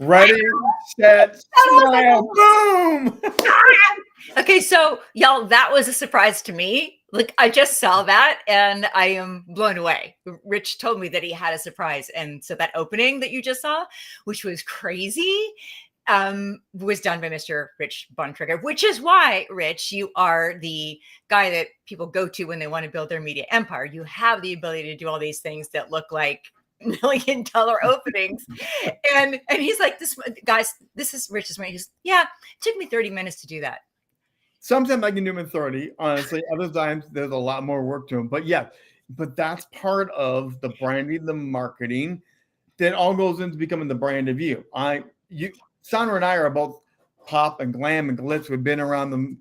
Ready, set, smile, boom. Okay, so y'all, that was a surprise to me. Like, I just saw that and I am blown away. Rich told me that he had a surprise. And so that opening that you just saw, which was crazy, was done by Mr. Rich Bontrager, which is why, Rich, you are the guy that people go to when they want to build their media empire. You have the ability to do all these things that look like $1 million openings. And he's like, this guys, this is Rich's money. He's, yeah, it took me 30 minutes to do that. Sometimes I can do them in 30, honestly. Other times there's a lot more work to them. But yeah, but that's part of the branding, the marketing that all goes into becoming the brand of you. Sandra and I are both pop and glam and glitz. We've been around the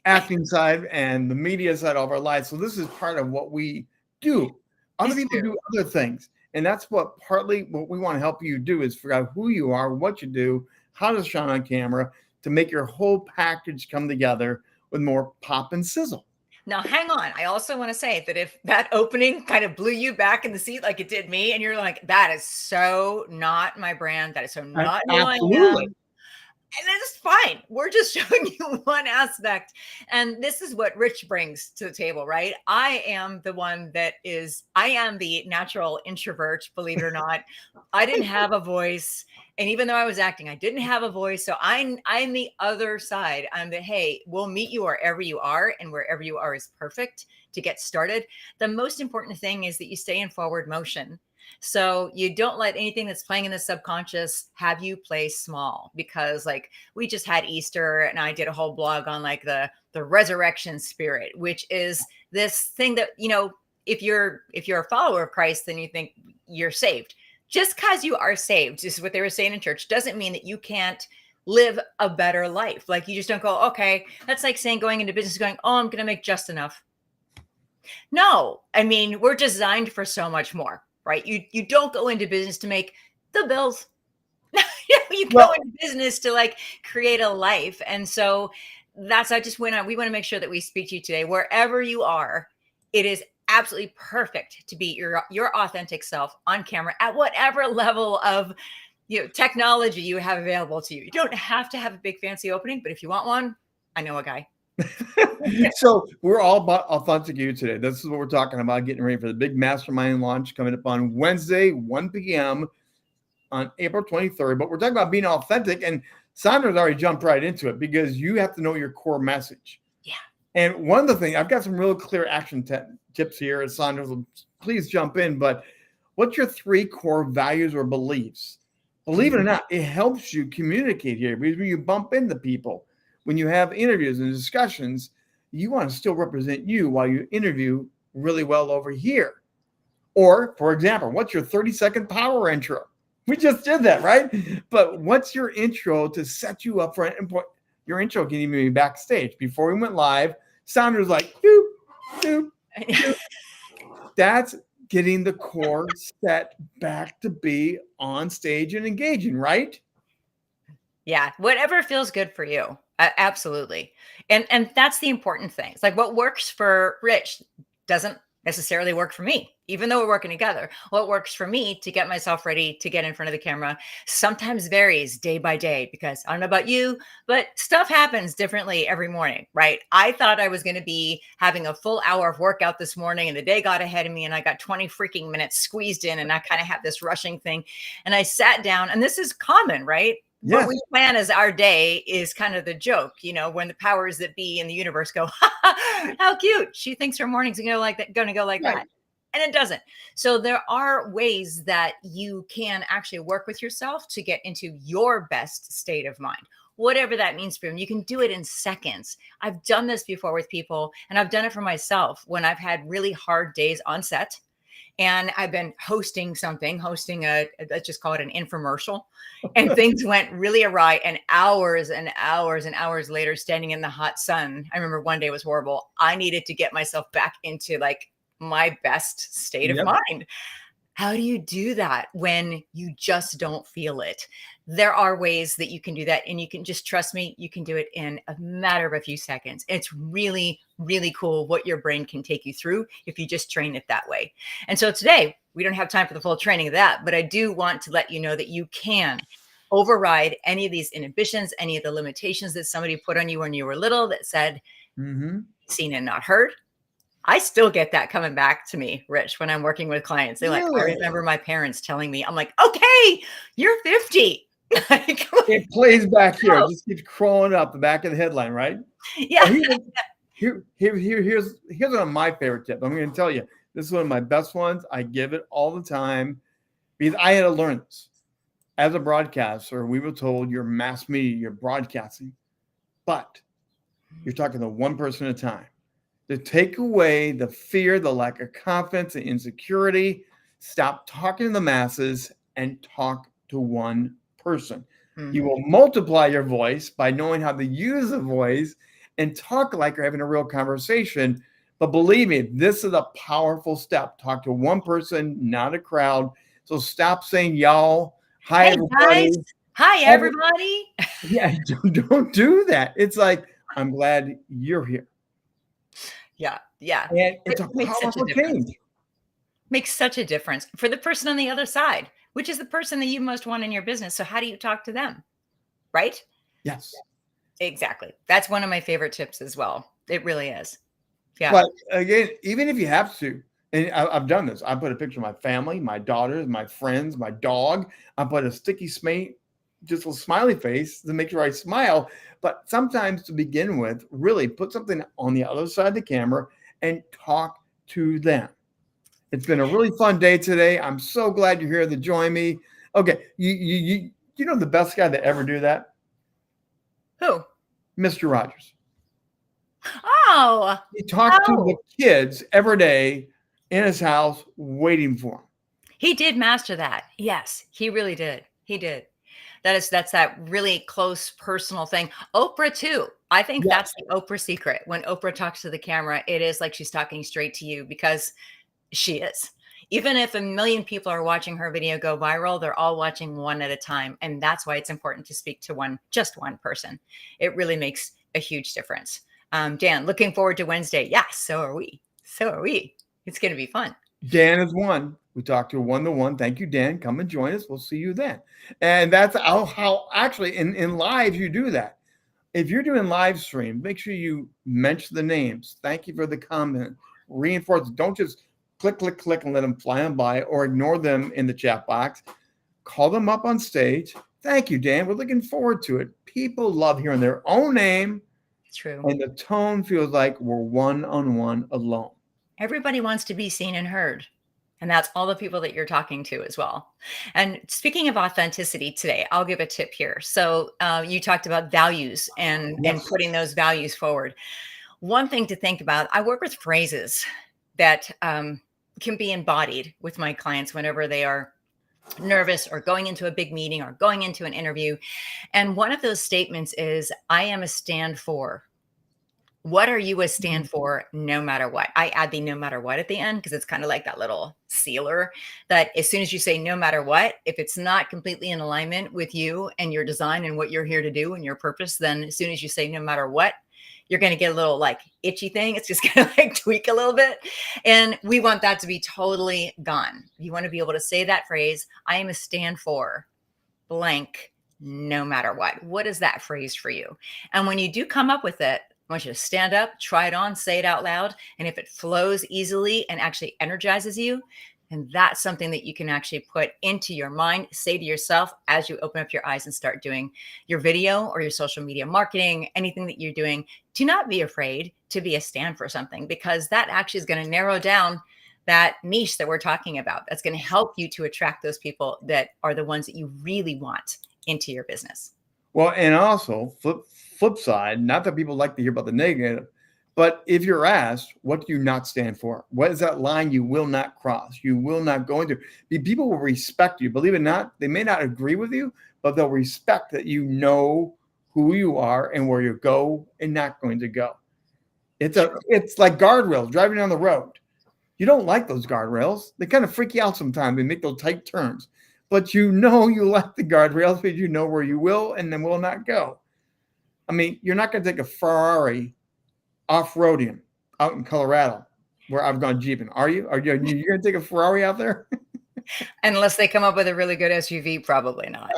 acting side and the media side of our lives. So this is part of what we do. Other people do other things. And that's what partly what we want to help you do is figure out who you are, what you do, how to shine on camera, to make your whole package come together with more pop and sizzle. Now, hang on. I also want to say that if that opening kind of blew you back in the seat like it did me, and you're like, that is so not my brand, that is so not who I am. And it's fine. We're just showing you one aspect. And this is what Rich brings to the table, right? I am the one I am the natural introvert, believe it or not. I didn't have a voice. And even though I was acting, I didn't have a voice. So I'm the other side. I'm the, hey, we'll meet you wherever you are, and wherever you are is perfect to get started. The most important thing is that you stay in forward motion. So you don't let anything that's playing in the subconscious have you play small, because like we just had Easter and I did a whole blog on like the resurrection spirit, which is this thing that, you know, if you're a follower of Christ, then you think you're saved. Just because you are saved, this is what they were saying in church, doesn't mean that you can't live a better life. Like you just don't go, okay, that's like saying going into business going, oh, I'm going to make just enough. No, I mean, we're designed for so much more. Right? You don't go into business to make the bills. You go into business to like create a life. And so that's, we want to make sure that we speak to you today, wherever you are. It is absolutely perfect to be your authentic self on camera at whatever level of technology you have available to you. You don't have to have a big fancy opening, but if you want one, I know a guy. So we're all about authentic you today. This is what we're talking about, getting ready for the big mastermind launch coming up on Wednesday, 1 p.m. on April 23rd. But we're talking about being authentic, and Sandra's already jumped right into it because you have to know your core message. Yeah. And one of the things, I've got some real clear action tips here. Sandra, please jump in. But what's your 3 core values or beliefs? Believe it or not, it helps you communicate here because when you bump into people, when you have interviews and discussions, you want to still represent you while you interview really well over here. Or, for example, what's your 30-second power intro? We just did that, right? But what's your intro to set you up for an important? Your intro can even be backstage. Before we went live, Sandra's like, doop, doop, doop. That's getting the core set back to be on stage and engaging, right? Yeah, whatever feels good for you. Absolutely. And that's the important thing. It's like what works for Rich doesn't necessarily work for me, even though we're working together. What works for me to get myself ready to get in front of the camera sometimes varies day by day, because I don't know about you, but stuff happens differently every morning, right? I thought I was going to be having a full hour of workout this morning, and the day got ahead of me and I got 20 freaking minutes squeezed in, and I kind of have this rushing thing. And I sat down, and this is common, right? Yes. What we plan as our day is kind of the joke, when the powers that be in the universe go, how cute. She thinks her morning's going to go like that. And it doesn't. So there are ways that you can actually work with yourself to get into your best state of mind, whatever that means for you. You can do it in seconds. I've done this before with people, and I've done it for myself when I've had really hard days on set. And I've been hosting let's just call it an infomercial, and things went really awry, and hours and hours and hours later, standing in the hot sun. I remember one day was horrible. I needed to get myself back into like my best state of mind. How do you do that when you just don't feel it? There are ways that you can do that, and you can just trust me, you can do it in a matter of a few seconds. It's really, really cool what your brain can take you through if you just train it that way. And so today, we don't have time for the full training of that, but I do want to let you know that you can override any of these inhibitions, any of the limitations that somebody put on you when you were little that said, seen and not heard. I still get that coming back to me, Rich, when I'm working with clients. They're like, I remember my parents telling me, I'm like, okay, you're 50. It plays back here. It just keeps crawling up the back of the headline, right? Yeah. Here's one of my favorite tips. I'm going to tell you, this is one of my best ones. I give it all the time because I had to learn this. As a broadcaster, we were told you're mass media, you're broadcasting, but you're talking to one person at a time. To take away the fear, the lack of confidence, the insecurity, stop talking to the masses and talk to one person. You will multiply your voice by knowing how to use a voice and talk like you're having a real conversation. But believe me, this is a powerful step. Talk to one person, not a crowd. So stop saying y'all. Hi, everybody. Guys. Hi, everybody. Yeah, don't do that. It's like, I'm glad you're here. Yeah. Yeah. And it's a powerful change. Makes such a difference for the person on the other side, which is the person that you most want in your business. So how do you talk to them? Right? Yes. Exactly. That's one of my favorite tips as well. It really is. Yeah. But again, even if you have to, and I've done this, I put a picture of my family, my daughters, my friends, my dog. I put a sticky just a smiley face to make sure I smile. But sometimes to begin with, really put something on the other side of the camera and talk to them. It's been a really fun day today. I'm so glad you're here to join me. Okay, you know the best guy to ever do that? Who? Mr. Rogers. Oh. He talked to the kids every day in his house waiting for him. He did master that. Yes, he really did. He did. That's that really close personal thing. Oprah too. I think that's the Oprah secret. When Oprah talks to the camera, it is like she's talking straight to you because she is. Even if 1 million people are watching her video go viral, they're all watching one at a time. And that's why it's important to speak to just one person. It really makes a huge difference. Dan, looking forward to Wednesday. Yeah, so are we. So are we. It's going to be fun. Dan is one. We talked to one-to-one. Thank you, Dan. Come and join us. We'll see you then. And that's how actually in live you do that. If you're doing live stream, make sure you mention the names. Thank you for the comment. Reinforce. Don't just click, and let them fly on by or ignore them in the chat box. Call them up on stage. Thank you, Dan. We're looking forward to it. People love hearing their own name. True. And the tone feels like we're one-on-one alone. Everybody wants to be seen and heard. And that's all the people that you're talking to as well. And speaking of authenticity today, I'll give a tip here. So you talked about values and putting those values forward. One thing to think about, I work with phrases that can be embodied with my clients whenever they are nervous or going into a big meeting or going into an interview. And one of those statements is, I am a stand for. What are you a stand for no matter what? I add the no matter what at the end because it's kind of like that little sealer that as soon as you say no matter what, if it's not completely in alignment with you and your design and what you're here to do and your purpose, then as soon as you say no matter what, you're going to get a little like itchy thing. It's just going to like tweak a little bit. And we want that to be totally gone. You want to be able to say that phrase, I am a stand for blank, no matter what. What is that phrase for you? And when you do come up with it, I want you to stand up, try it on, say it out loud. And if it flows easily and actually energizes you, and that's something that you can actually put into your mind, say to yourself as you open up your eyes and start doing your video or your social media marketing, anything that you're doing, do not be afraid to be a stand for something, because that actually is going to narrow down that niche that we're talking about. That's going to help you to attract those people that are the ones that you really want into your business. Well, and also flip side, not that people like to hear about the negative, but if you're asked, what do you not stand for? What is that line you will not cross? You will not go into. People will respect you. Believe it or not, they may not agree with you, but they'll respect that you know who you are and where you go and not going to go. It's like guardrails driving down the road. You don't like those guardrails. They kind of freak you out sometimes. They make those tight turns. But you know you like the guardrails because you know where you will and then will not go. I mean, you're not going to take a Ferrari off-roading out in Colorado where I've gone jeeping. Are you? Are you going to take a Ferrari out there? Unless they come up with a really good SUV, probably not.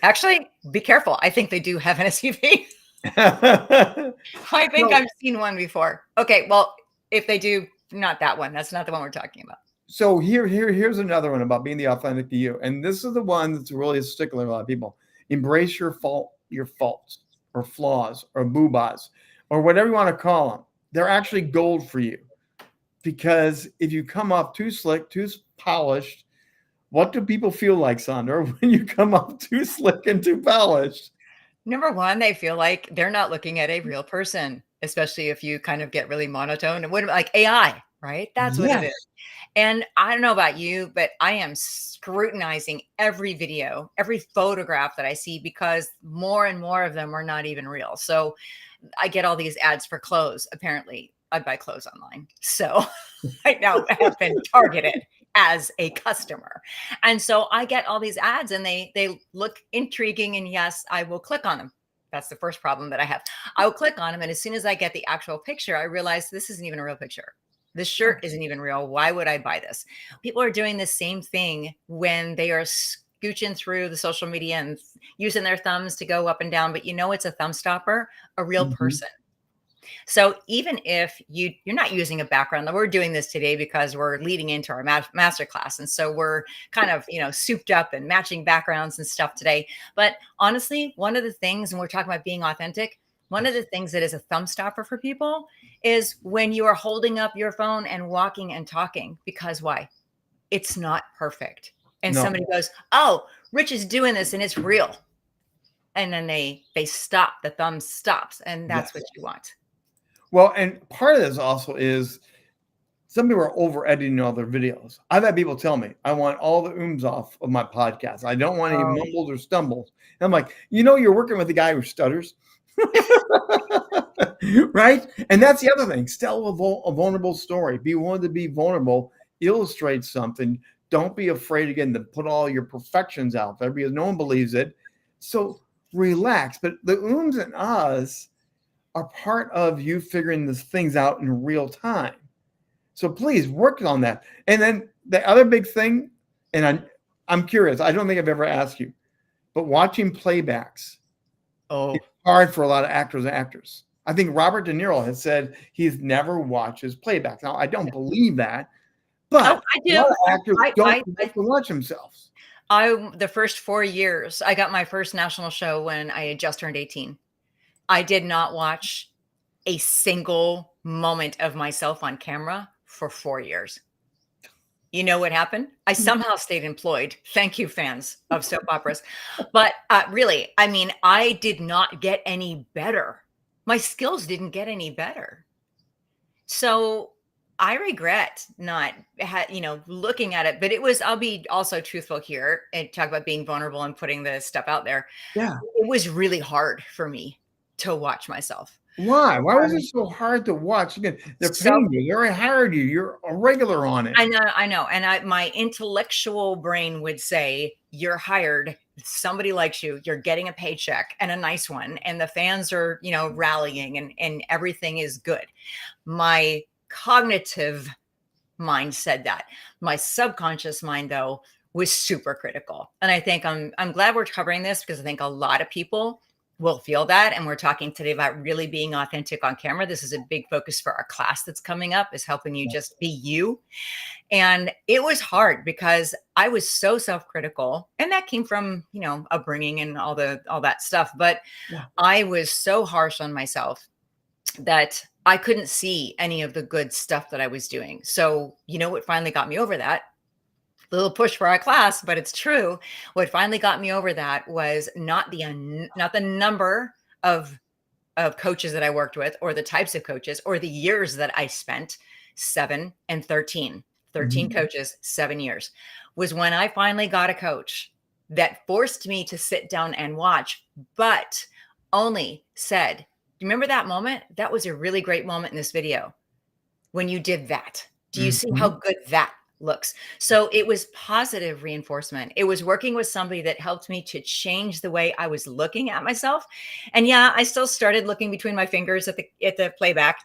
Actually, be careful. I think they do have an SUV. I think I've seen one before. Okay, well, if they do, not that one. That's not the one we're talking about. So here's another one about being the authentic to you. And this is the one that's really a stickler to a lot of people. Embrace your faults or flaws or boobas or whatever you want to call them. They're actually gold for you. Because if you come off too slick, too polished, what do people feel like, Sandra, when you come off too slick and too polished? Number one, they feel like they're not looking at a real person, especially if you kind of get really monotone and like AI, right? That's what it is. And I don't know about you, but I am scrutinizing every video, every photograph that I see, because more and more of them are not even real. So I get all these ads for clothes. Apparently, I buy clothes online. So I now have been targeted as a customer. And so I get all these ads and they look intriguing. And yes, I will click on them. That's the first problem that I have. I will click on them. And as soon as I get the actual picture, I realize this isn't even a real picture. This shirt isn't even real. Why would I buy this? People are doing the same thing when they are scooching through the social media and using their thumbs to go up and down. But it's a thumb stopper, a real person. So even if you're not using a background, we're doing this today because we're leading into our masterclass. And so we're kind of, souped up and matching backgrounds and stuff today. But honestly, one of the things, and we're talking about being authentic, one of the things that is a thumb stopper for people is when you are holding up your phone and walking and talking, because why? It's not perfect. And somebody goes, oh, Rich is doing this and it's real. And then they stop, the thumb stops, and that's what you want. Well, and part of this also is some people are over editing all their videos. I've had people tell me, I want all the ooms off of my podcast. I don't want any mumbles or stumbles. And I'm like, you're working with a guy who stutters. Right? And that's the other thing. Tell a vulnerable story. Be willing to be vulnerable. Illustrate something. Don't be afraid, again, to put all your perfections out there because no one believes it. So relax. But the ooms and ahs are part of you figuring these things out in real time. So please work on that. And then the other big thing, and I'm curious, I don't think I've ever asked you, but watching playbacks is hard for a lot of actors and actors. I think Robert De Niro has said he's never watches playbacks. Now, I don't believe that, but I do. A lot of actors don't like to watch themselves. The first 4 years, I got my first national show when I had just turned 18. I did not watch a single moment of myself on camera for 4 years. You know what happened? I somehow stayed employed. Thank you, fans of soap operas. But really, I did not get any better. My skills didn't get any better. So I regret not, looking at it, but I'll be also truthful here and talk about being vulnerable and putting the stuff out there. Yeah. It was really hard for me to watch myself. Why? Why was it so hard to watch? Again, they're paying you. They already hired you. You're a regular on it. I know. And my intellectual brain would say, you're hired. Somebody likes you. You're getting a paycheck and a nice one. And the fans are, rallying and everything is good. My cognitive mind said that. My subconscious mind, though, was super critical. And I think I'm glad we're covering this because I think a lot of people will feel that. And we're talking today about really being authentic on camera. This is a big focus for our class that's coming up, is helping you just be you. And it was hard because I was so self-critical, and that came from, upbringing and all that stuff. But I was so harsh on myself that I couldn't see any of the good stuff that I was doing. So, what finally got me over that? Little push for our class, but it's true. What finally got me over that was not the number of coaches that I worked with, or the types of coaches, or the years that I spent. 7 and 13 coaches, 7 years, was when I finally got a coach that forced me to sit down and watch, but only said, "Do you remember that moment? That was a really great moment in this video when you did that. Do you see how good that looks. So it was positive reinforcement. It was working with somebody that helped me to change the way I was looking at myself. And yeah, I still started looking between my fingers at the playback,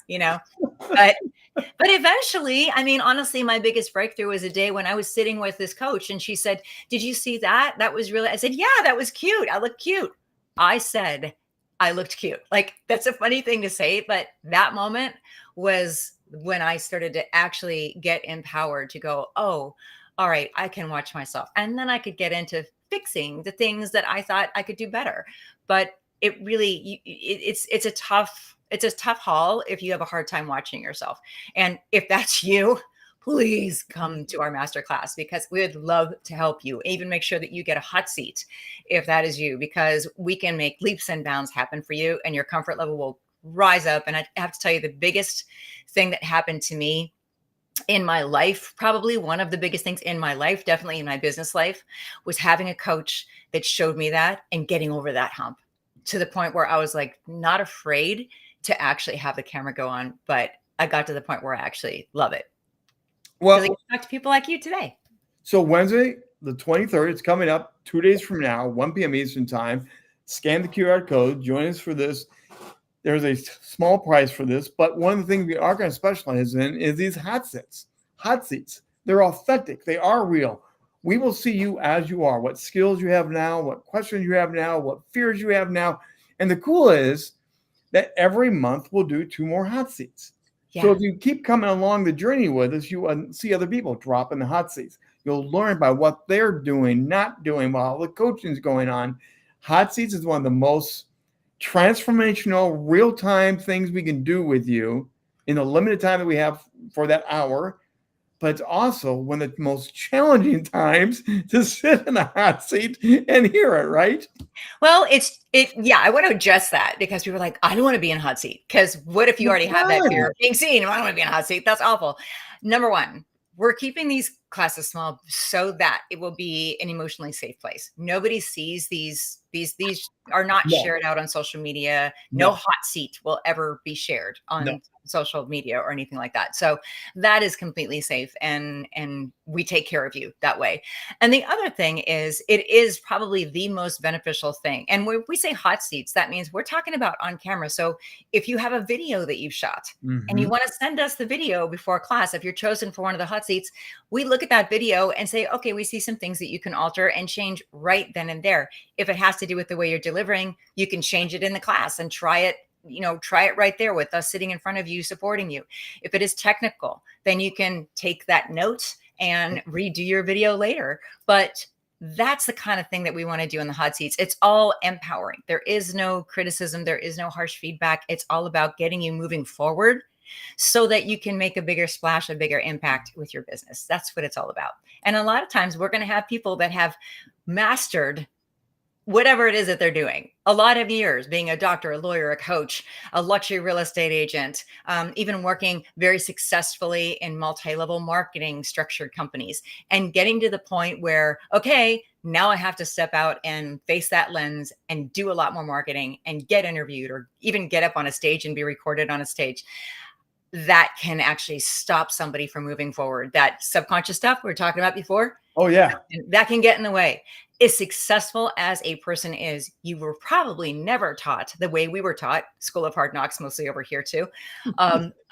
but eventually, I mean, honestly, my biggest breakthrough was a day when I was sitting with this coach and she said, "Did you see that? That was really," I said, "Yeah, that was cute. I look cute." I said, I looked cute. Like, that's a funny thing to say, but that moment was when I started to actually get empowered to go, "Oh, all right, I can watch myself." And then I could get into fixing the things that I thought I could do better. But it really, it's a tough haul if you have a hard time watching yourself. And if that's you, please come to our masterclass, because we would love to help you, even make sure that you get a hot seat if that is you, because we can make leaps and bounds happen for you and your comfort level will rise up. And I have to tell you, the biggest thing that happened to me in my life, probably one of the biggest things in my life, definitely in my business life, was having a coach that showed me that and getting over that hump to the point where I was like not afraid to actually have the camera go on, but I got to the point where I actually love it. Well, I talk to people like you today. So Wednesday, the 23rd, it's coming up 2 days from now, 1 p.m. Eastern time. Scan the QR code, join us for this. There's a small price for this, but one of the things we are going to specialize in is these hot seats. Hot seats. They're authentic. They are real. We will see you as you are, what skills you have now, what questions you have now, what fears you have now. And the cool is that every month we'll do 2 more hot seats. Yeah. So if you keep coming along the journey with us, you see other people drop in the hot seats. You'll learn by what they're doing, not doing, while the coaching is going on. Hot seats is one of the most transformational, real-time things we can do with you in the limited time that we have for that hour. But it's also one of the most challenging times to sit in a hot seat and hear it, right? Well, yeah, I want to address that, because people are like, I don't want to be in a hot seat, because what if you already have that fear of being seen? I don't want to be in a hot seat. That's awful. Number one, we're keeping these classes small so that it will be an emotionally safe place. Nobody sees these are not shared out on social media. No hot seat will ever be shared on social media or anything like that. So that is completely safe, and we take care of you that way. And the other thing is, it is probably the most beneficial thing. And when we say hot seats, that means we're talking about on camera. So if you have a video that you've shot and you want to send us the video before class, if you're chosen for one of the hot seats, we look at that video and say, okay, we see some things that you can alter and change right then and there. If it has to do with the way you're delivering, you can change it in the class and try it right there with us sitting in front of you, supporting you. If it is technical, then you can take that note and redo your video later. But that's the kind of thing that we want to do in the hot seats. It's all empowering. There is no criticism. There is no harsh feedback. It's all about getting you moving forward so that you can make a bigger splash, a bigger impact with your business. That's what it's all about. And a lot of times we're going to have people that have mastered whatever it is that they're doing. A lot of years being a doctor, a lawyer, a coach, a luxury real estate agent, even working very successfully in multi-level marketing structured companies, and getting to the point where, okay, now I have to step out and face that lens and do a lot more marketing and get interviewed, or even get up on a stage and be recorded on a stage. That can actually stop somebody from moving forward. That subconscious stuff we were talking about before. Oh, yeah. That can get in the way. As successful as a person is, you were probably never taught the way we were taught, School of Hard Knocks, mostly over here too,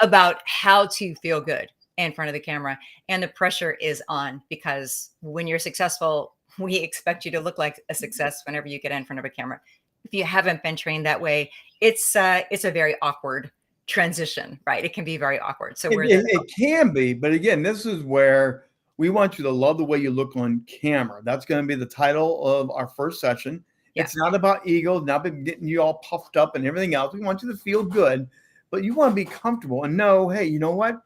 about how to feel good in front of the camera. And the pressure is on, because when you're successful, we expect you to look like a success whenever you get in front of a camera. If you haven't been trained that way, it's a very awkward transition, right? It can be very awkward. So it can be, but again, this is where we want you to love the way you look on camera. That's going to be the title of our first session. Yeah. It's not about ego, not about getting you all puffed up and everything else. We want you to feel good, but you want to be comfortable and know, hey, you know what?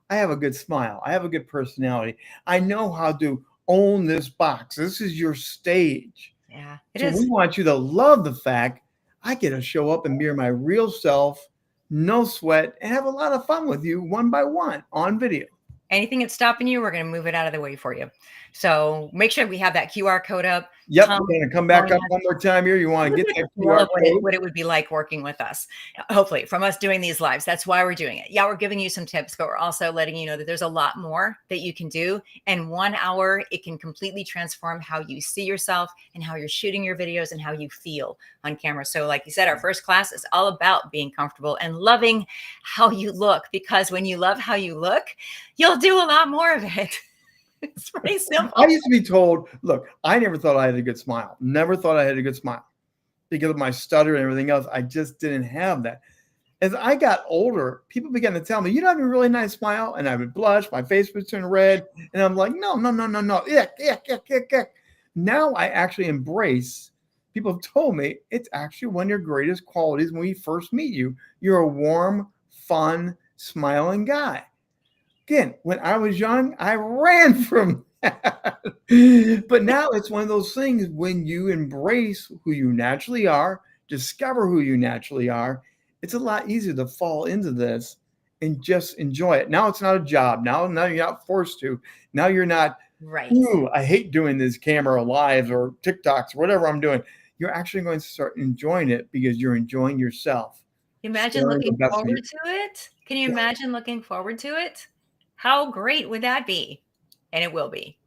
I have a good smile. I have a good personality. I know how to own this box. This is your stage. Yeah, we want you to love the fact I get to show up and be my real self, no sweat, and have a lot of fun with you one by one on video. Anything that's stopping you, we're going to move it out of the way for you. So make sure we have that QR code up. Yep, we're going to come back up one more time here. You want to get that QR code? What it would be like working with us, hopefully, from us doing these lives. That's why we're doing it. Yeah, we're giving you some tips, but we're also letting you know that there's a lot more that you can do. And 1 hour, it can completely transform how you see yourself and how you're shooting your videos and how you feel on camera. So like you said, our first class is all about being comfortable and loving how you look, because when you love how you look, you'll do a lot more of it. It's pretty simple. I used to be told, look, I never thought I had a good smile. Never thought I had a good smile because of my stutter and everything else. I just didn't have that. As I got older, people began to tell me, you have a really nice smile. And I would blush, my face would turn red. And I'm like, no. Ick. Now I actually embrace, people have told me, it's actually one of your greatest qualities when we first meet you. You're a warm, fun, smiling guy. Again, when I was young, I ran from that. But now it's one of those things when you embrace who you naturally are, discover who you naturally are, it's a lot easier to fall into this and just enjoy it. Now it's not a job. Now you're not forced to. Now you're not, right. Ooh, I hate doing this camera lives or TikToks or whatever I'm doing. You're actually going to start enjoying it because you're enjoying yourself. Imagine looking forward to it. Can you imagine looking forward to it? How great would that be? And it will be.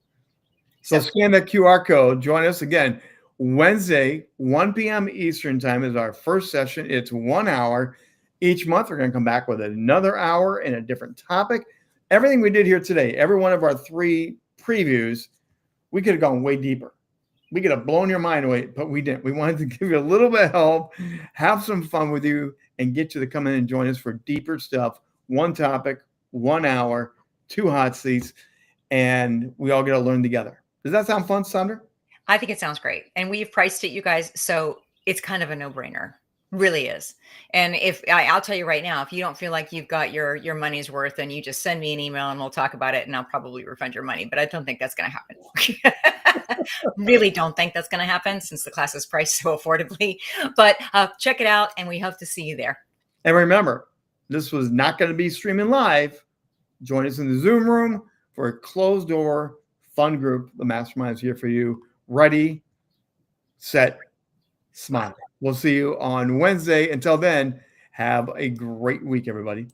So scan that QR code. Join us again. Wednesday, 1 p.m. Eastern time is our first session. It's 1 hour. Each month, we're going to come back with another hour and a different topic. Everything we did here today, every one of our 3 previews, we could have gone way deeper. We could have blown your mind away, but we didn't. We wanted to give you a little bit of help, have some fun with you, and get you to come in and join us for deeper stuff. 1 topic, 1 hour. 2 hot seats, and we all get to learn together. Does that sound fun, Sandra? I think it sounds great. And we've priced it, you guys, so it's kind of a no-brainer. Really is. And if I'll tell you right now, if you don't feel like you've got your money's worth, then you just send me an email and we'll talk about it and I'll probably refund your money. But I don't think that's going to happen. Really don't think that's going to happen since the class is priced so affordably. But check it out and we hope to see you there. And remember, this was not going to be streaming live. Join us in the Zoom room for a closed door fun group. The mastermind is here for you. Ready, set, smile. We'll see you on Wednesday. Until then, have a great week, everybody.